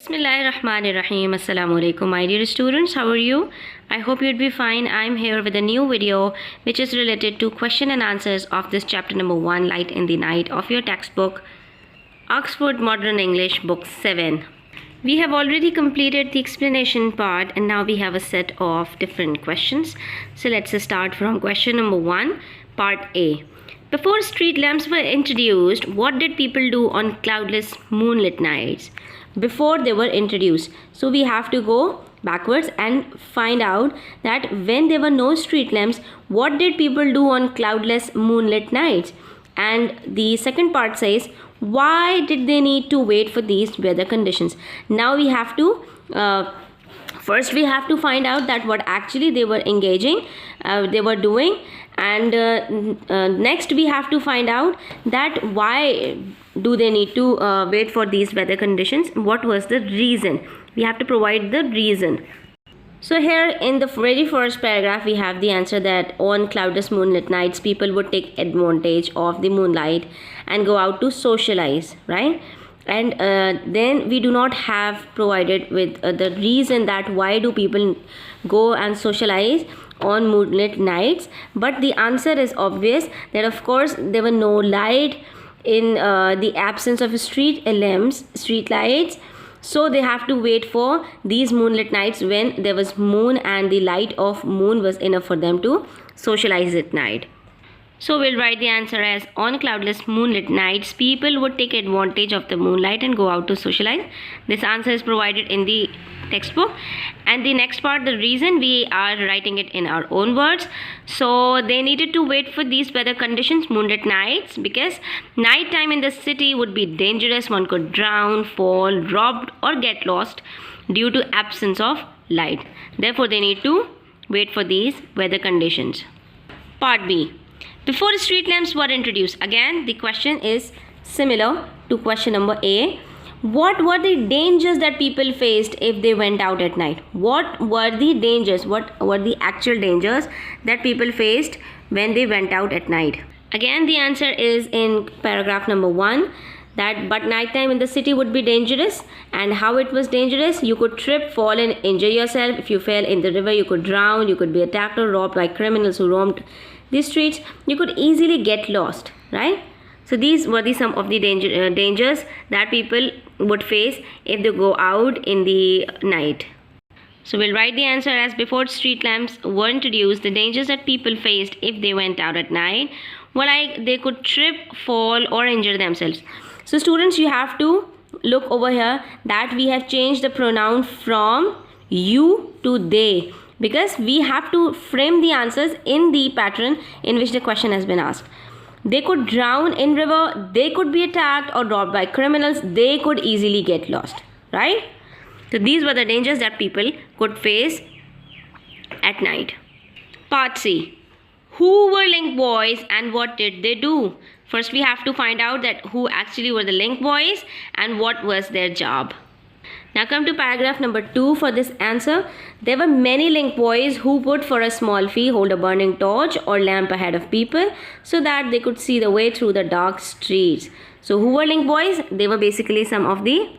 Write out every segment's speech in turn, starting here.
Bismillahirrahmanirrahim. Assalamu alaikum, my dear students. How are you? I hope you'd be fine. I'm here with a new video which is related to question and answers of this chapter number 1, Light in the Night, of your textbook Oxford Modern English book 7. We have already completed the explanation part and now we have a set of different questions. So let's start from question number 1, part A. Before street lamps were introduced, what did people do on cloudless moonlit nights? Before they were introduced. So we have to go backwards and find out that when there were no street lamps, what did people do on cloudless moonlit nights? And the second part says, why did they need to wait for these weather conditions? Now we have to first we have to find out that what actually they were they were doing, and next we have to find out that why do they need to wait for these weather conditions. What was the reason? We have to provide the reason. So here in the very first paragraph we have the answer that on cloudless moonlit nights people would take advantage of the moonlight and go out to socialize, right? And then we do not have provided with the reason that why do people go and socialize on moonlit nights. But the answer is obvious, that of course there were no light in the absence of street lights. So they have to wait for these moonlit nights when there was moon and the light of moon was enough for them to socialize at night. So we'll write the answer as on cloudless moonlit nights people would take advantage of the moonlight and go out to socialize. This answer is provided in the textbook. And the next part, the reason, we are writing it in our own words. So they needed to wait for these weather conditions, moonlit nights, because night time in the city would be dangerous. One could drown, fall, robbed or get lost due to absence of light. Therefore they need to wait for these weather conditions. Part B. Before street lamps were introduced, again the question is similar to question number A. What were the dangers that people faced if they went out at night? What were the dangers? What were the actual dangers that people faced when they went out at night? Again the answer is in paragraph number 1, that but nighttime in the city would be dangerous. And how it was dangerous? You could trip, fall and injure yourself. If you fell in the river, you could drown, you could be attacked or robbed by criminals who roamed the streets. You could easily get lost, right? So these were some of the dangers that people would face if they go out in the night. So we'll write the answer as before street lamps were introduced, the dangers that people faced if they went out at night were like they could trip, fall or injure themselves. So students, you have to look over here that we have changed the pronoun from you to they, because we have to frame the answers in the pattern in which the question has been asked. They could drown in river, they could be attacked or robbed by criminals, they could easily get lost, right? So these were the dangers that people could face at night. Part C. Who were link boys and what did they do? First we have to find out that who actually were the link boys and what was their job. Now come to paragraph number 2 for this answer. There were many link boys who would for a small fee hold a burning torch or lamp ahead of people so that they could see the way through the dark streets. So who were link boys? They were basically some of the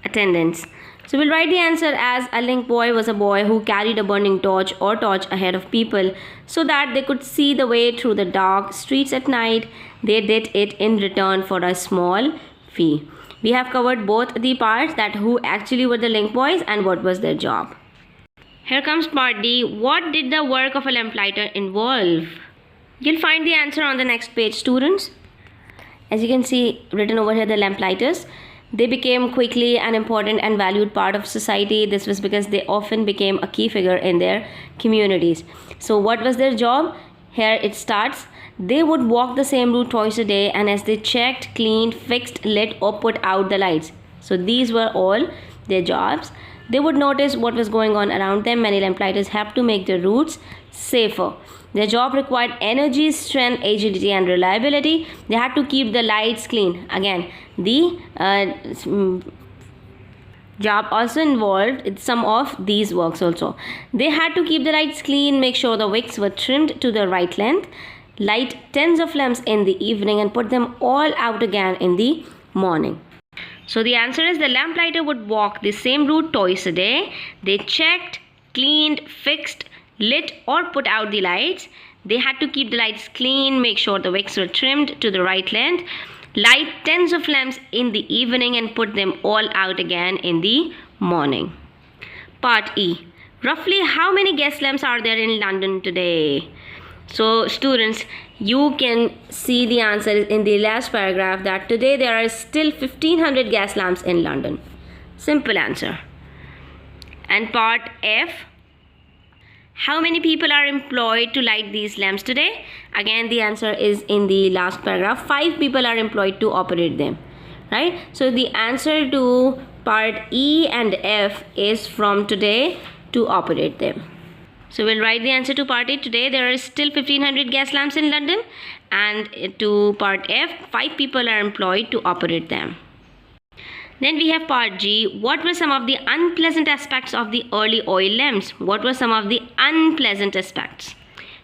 attendants. So we'll write the answer as a link boy was a boy who carried a burning torch or torch ahead of people so that they could see the way through the dark streets at night. They did it in return for a small fee. We have covered both the parts, that who actually were the link boys and what was their job. Here comes part D. What did the work of a lamplighter involve? You'll find the answer on the next page, students. As you can see written over here, the lamplighters, they became quickly an important and valued part of society. This was because they often became a key figure in their communities. So what was their job? Here it starts. They would walk the same route twice a day, and as they checked, cleaned, fixed, lit or put out the lights. So these were all their jobs. They would notice what was going on around them. Many lamplighters have to make their routes safer. Their job required energy, strength, agility and reliability. They had to keep the lights clean. Again, the job also involved some of these works also. They had to keep the lights clean, make sure the wicks were trimmed to the right length, light tens of lamps in the evening and put them all out again in the morning. So the answer is the lamplighter would walk the same route twice a day. They checked, cleaned, fixed, lit or put out the lights. They had to keep the lights clean, make sure the wicks were trimmed to the right length, light tens of lamps in the evening and put them all out again in the morning. Part E. Roughly how many gas lamps are there in London today? So students, you can see the answer in the last paragraph that today there are still 1500 gas lamps in London. Simple answer. And part F. How many people are employed to light these lamps today? Again, the answer is in the last paragraph. 5 people are employed to operate them. Right? So the answer to part E and F is from today to operate them. So we'll write the answer to part A. Today there are still 1500 gas lamps in London. And to part F, 5 people are employed to operate them. Then we have part G. What were some of the unpleasant aspects of the early oil lamps? What were some of the unpleasant aspects?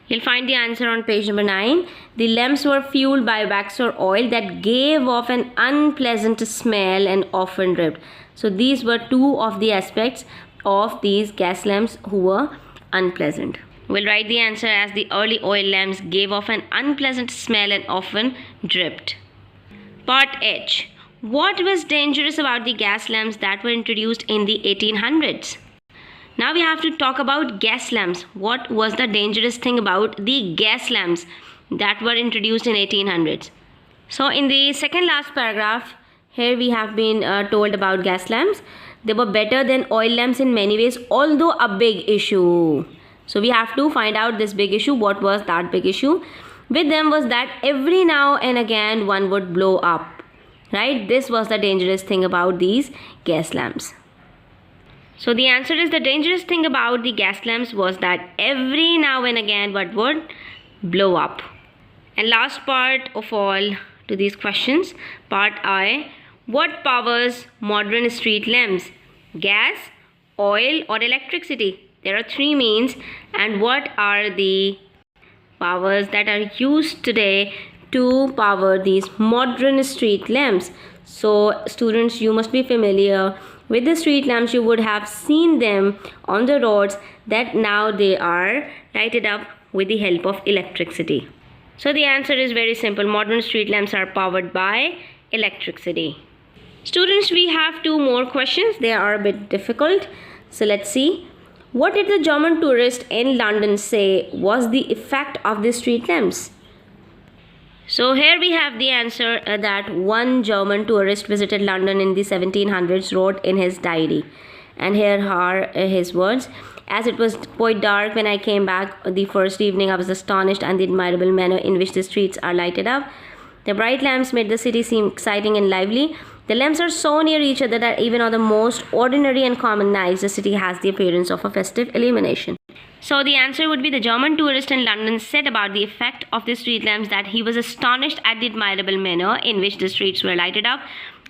You'll find the answer on page number 9. The lamps were fueled by wax or oil that gave off an unpleasant smell and often dripped. So these were 2 of the aspects of these gas lamps who were unpleasant. We'll write the answer as the early oil lamps gave off an unpleasant smell and often dripped. Part H. What was dangerous about the gas lamps that were introduced in the 1800s? Now we have to talk about gas lamps. What was the dangerous thing about the gas lamps that were introduced in 1800s? So in the second last paragraph, here we have been told about gas lamps. They were better than oil lamps in many ways, although a big issue. So we have to find out this big issue. What was that big issue? With them was that every now and again one would blow up. Right? This was the dangerous thing about these gas lamps. So the answer is the dangerous thing about the gas lamps was that every now and again what would blow up. And last part of all to these questions, part I. What powers modern street lamps? Gas, oil or electricity? There are 3 means, and what are the powers that are used today to power these modern street lamps? So students, you must be familiar with the street lamps. You would have seen them on the roads that now they are lighted up with the help of electricity. So the answer is very simple. Modern street lamps are powered by electricity. Students, we have 2 more questions. They are a bit difficult. So let's see. What did the German tourist in London say was the effect of the street lamps? So here we have the answer that one German tourist visited London in the 1700s wrote in his diary. And here are his words. As it was quite dark when I came back the first evening, I was astonished at the admirable manner in which the streets are lighted up. The bright lamps made the city seem exciting and lively. The lamps are so near each other that even on the most ordinary and common nights, the city has the appearance of a festive illumination. So the answer would be the German tourist in London said about the effect of the street lamps that he was astonished at the admirable manner in which the streets were lighted up,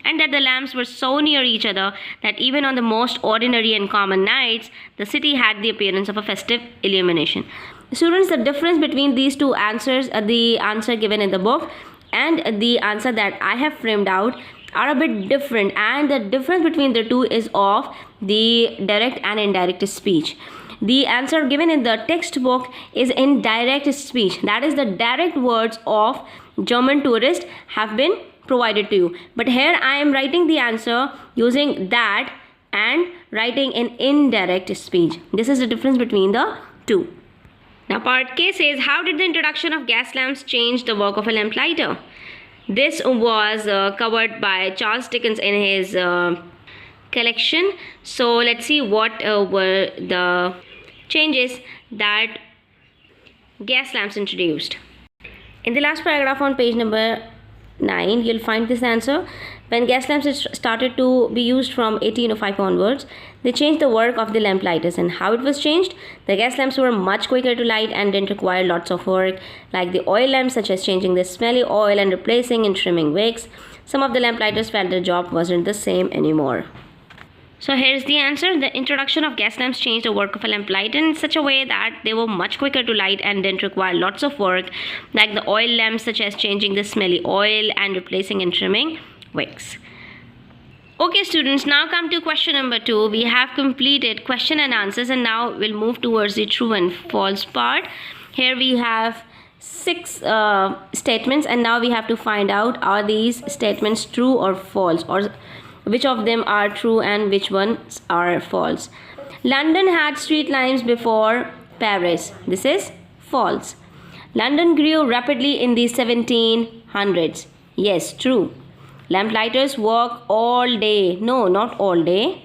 and that the lamps were so near each other that even on the most ordinary and common nights, the city had the appearance of a festive illumination. Students, the difference between these 2 answers, the answer given in the book and the answer that I have framed out, are a bit different, and the difference between the 2 is of the direct and indirect speech. The answer given in the textbook is indirect speech. That is, the direct words of German tourist have been provided to you. But here I am writing the answer using that and writing in indirect speech. This is the difference between the 2. Now part K says, how did the introduction of gas lamps change the work of a lamplighter? This was covered by Charles Dickens in his collection. So let's see what were the changes that gas lamps introduced. In the last paragraph on page number 9, you'll find this answer. When gas lamps started to be used from 1805 onwards, they changed the work of the lamplighters. And how it was changed? The gas lamps were much quicker to light and didn't require lots of work, like the oil lamps, such as changing the smelly oil and replacing and trimming wicks. Some of the lamplighters felt the job wasn't the same anymore. So here's the answer. The introduction of gas lamps changed the work of a lamplighter in such a way that they were much quicker to light and didn't require lots of work, like the oil lamps, such as changing the smelly oil and replacing and trimming wicks. Okay students, now come to question number 2. We have completed question and answers, and now we'll move towards the true and false part. Here we have 6 statements, and now we have to find out, are these statements true or false, or which of them are true and which ones are false. London had street lamps before Paris. This is false. London grew rapidly in the 1700s. Yes, true. Lamplighters work all day. No, not all day,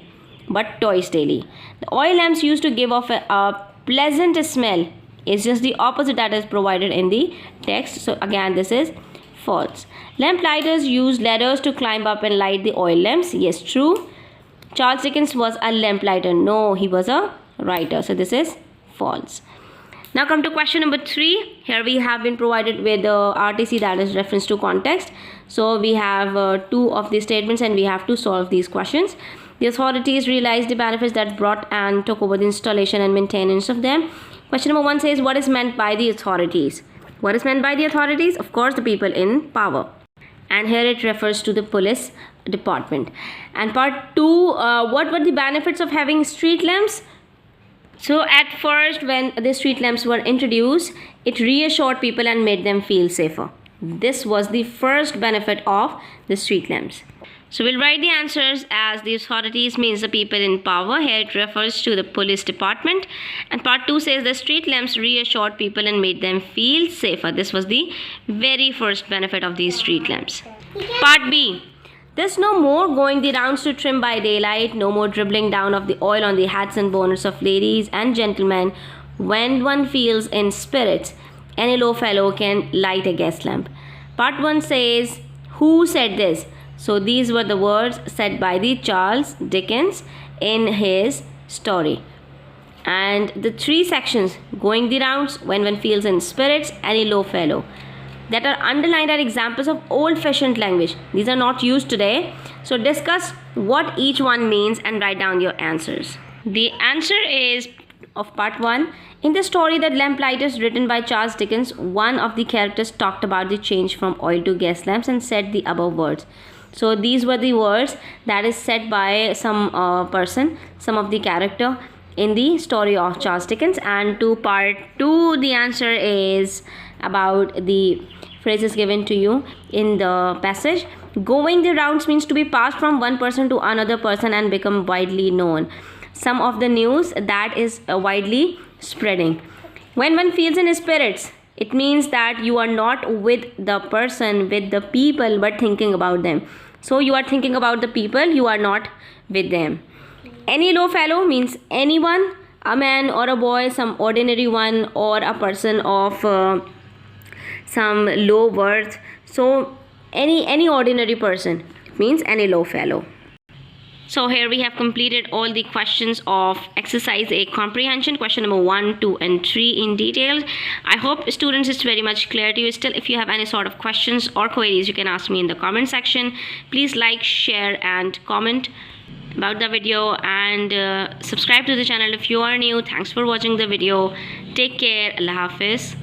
but twice daily. The oil lamps used to give off a pleasant smell. It's just the opposite that is provided in the text. So again, this is false. Lamplighters used ladders to climb up and light the oil lamps. Yes, true. Charles Dickens was a lamplighter. No, he was a writer. So this is false. Now come to question number 3. Here we have been provided with the RTC, that is reference to context. So we have 2 of these statements, and we have to solve these questions. The authorities realized the benefits that brought and took over the installation and maintenance of them. Question number 1 says, what is meant by the authorities? What is meant by the authorities? Of course, the people in power. And here it refers to the police department. And part 2, what were the benefits of having street lamps? So at first, when the street lamps were introduced, it reassured people and made them feel safer. This was the first benefit of the street lamps. So we'll write the answers as the authorities means the people in power. Here it refers to the police department. And part 2 says the street lamps reassured people and made them feel safer. This was the very first benefit of these street lamps. Part B. There's no more going the rounds to trim by daylight, no more dribbling down of the oil on the hats and bonnets of ladies and gentlemen. When one feels in spirits, any low fellow can light a gas lamp. Part 1 says, who said this? So these were the words said by the Charles Dickens in his story. And the 3 sections, going the rounds, when one feels in spirits, any low fellow, that are underlined are examples of old-fashioned language. These are not used today. So discuss what each one means and write down your answers. The answer is of part 1. In the story The Lamplighters, written by Charles Dickens, one of the characters talked about the change from oil to gas lamps and said the above words. So these were the words that is said by some person, some of the character in the story of Charles Dickens. And to part 2, the answer is about the phrases given to you in the passage. Going the rounds means to be passed from one person to another person and become widely known. Some of the news that is widely spreading. When one feels in spirits, it means that you are not with the person, with the people, but thinking about them. So you are thinking about the people, you are not with them. Any low fellow means anyone, a man or a boy, some ordinary one, or a person of some low worth. So any ordinary person means any low fellow. So here we have completed all the questions of exercise A comprehension, question number 1, 2 and 3 in detail. I hope students it's very much clear to you. Still, if you have any sort of questions or queries, you can ask me in the comment section. Please like, share and comment about the video, and subscribe to the channel if you are new. Thanks for watching the video. Take care. Allah Hafiz.